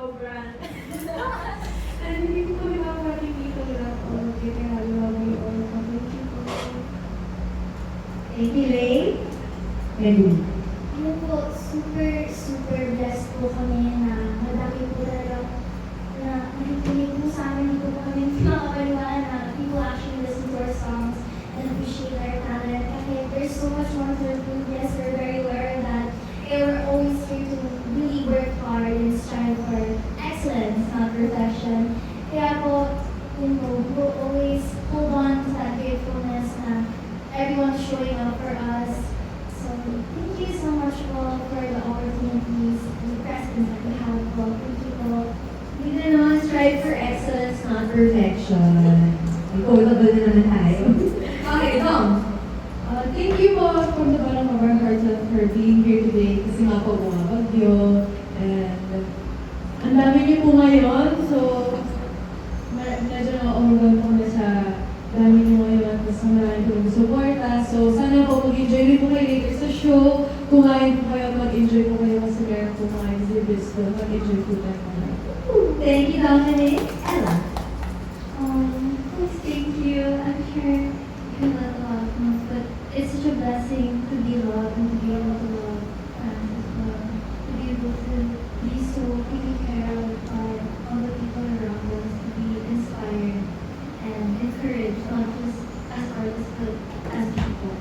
Sobra. And hindi ko pinapagaling dito lang all of you. Kaya love you all. Thank you po. Thank you, Ray. Ready? Ano po, super blessed po kami na madami po talaga na nakikinig po sa amin. Hindi po kami makapaniwala na people actually listen to our songs and appreciate our talent. Kasi there's so much more to do. Yes, we're very aware of that. And we're always here to really work hard and strive for excellence, not perfection. Kaya po, we'll always hold on to that gratefulness na everyone's showing up for us. So, thank you so much po for the opportunities and the presence that we have po. Thank you po. Hindi na naman strive for excellence, not perfection. Quotable na naman tayo. Okay, Tom. Thank you po from the bottom of our hearts for being here today. Kasi nga po bumabagyo. And ang dami niyo po ngayon. So, medyo na-overwhelm po na sa dami niyo ngayon. Tapos marami po yung suporta. So, sana po mag-enjoy rin po kayo later sa show. Kumain po kayo, mag-enjoy po kayo kasi meron po mga exhibits po. Mag-enjoy po tayo. Thank you, Dominic. Ella. Please, thank you. I'm sure you love a lot of us, but it's such a blessing to be loved and to be able to love fans as well. To be able to be so taken care of by all the people around us, to be inspired and encouraged, not just as artists, but as people.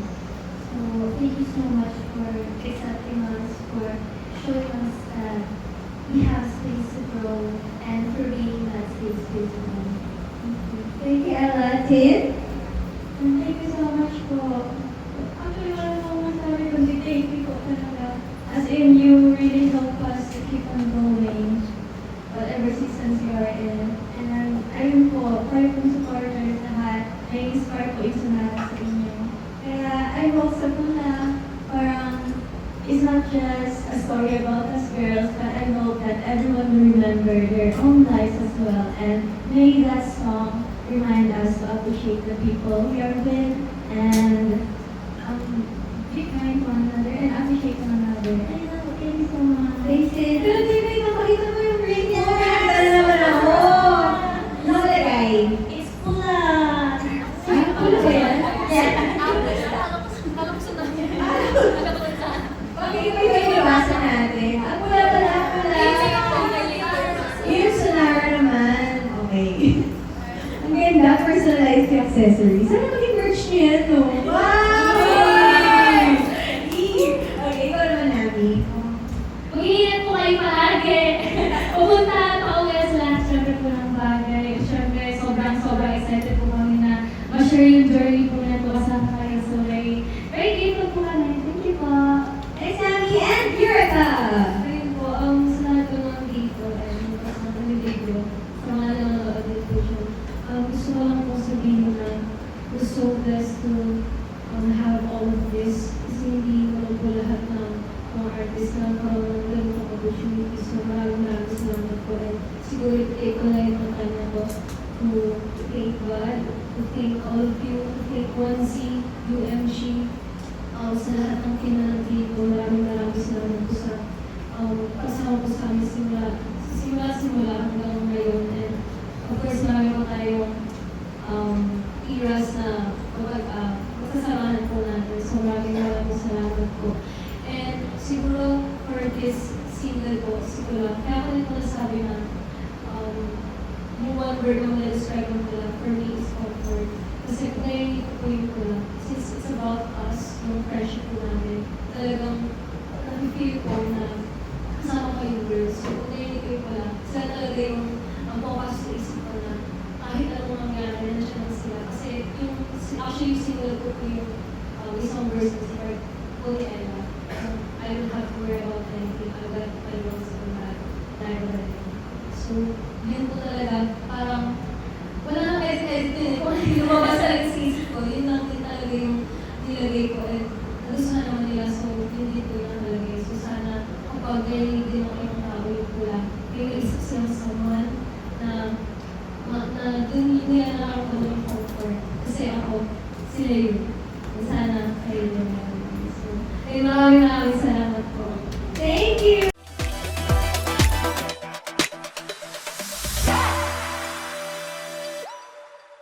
So thank you so much for accepting us, for showing us that we have space to grow, and for being that safe space for us. Thank you. Thank you, Ella. Tin? And thank you so much po. Actually, wala akong masabi kundi thank you po talaga. As in, you really help us to keep on going whatever seasons you are in. And ayun po, kayo pong supporters lahat, may-inspire po ito lahat sa inyo. Kaya I hope sa po na parang it's not just a story about us girls, but I hope that everyone will remember their own lives as well. And may that song remind us to appreciate the people we are with and be kind to one another and appreciate one another. And thank you so much. Thanks, Tin. Pero Tin, napakita mo yung ring mo. Nakakita na naman ako. Nakalagay. It's pula! Ay, ano ba yan? Yan. Pakikita yung nabasa natin. Ang pula pala. Yung Sonara naman. Okay. Ang ganda, personalized yung accessory. Sana maging merch niyo yan, no? Wow! Okay, ikaw naman, Nami. Mag-iingat po kayo palagi. Pupunta pa uwi sa lahat syempre po ng bagay. Syempre, sobrang excited po kami na ma-share yung journey po na ito kasama kayo. So, very grateful po kami. Thank you po. Thanks, Nami. And Yurika! Ayun po, sa lahat po ng dito and kasama ng video, sa mga nanonood din po siya. Gusto ko lang po sabihin na we're so blessed to have all of this. Kasi hindi naman po lahat ng mga artist na nagkaroon ng ganitong opportunity. So maraming salamat po. And siguro i-take ko na yung kanya ko to thank God, to thank all of you, to thank 1C, UMG, sa lahat ng kinanagin ko. Maraming salamat po sa kasama po sa amin simula hanggang ngayon. And of course, marami po tayong eras na magkasamahan po natin. So maraming salamat po. And siguro for this single po, siguro kaya ko nito nasabi na yung one word na na-describe mo pala for me is comfort. Kasi narinig ko po yung pula. Since it's about us, yung friendship po namin, talagang nakifeel ko na kasama kayo girls. So kung narinig ko yung pula, sila talaga yung ang pumasok sa isip ko na kahit anong mangyari, nandiyan lang sila. Kasi yung, actually yung single ko po yung isang verse na si Holy Ella. I don't have to worry about anything. I've got my rose on that library. So, yun po talaga, parang wala nang edit din. Kung lumabas talaga sa isip ko, yun lang din talaga yung nilagay ko. And nagustuhan naman nila, so yun din po yung nalagay. So sana, kapag narinig din ako yung tao yung pula, may isip silang someone na dun yun nila nakakaroon ng comfort. Kasi ako, sila yun.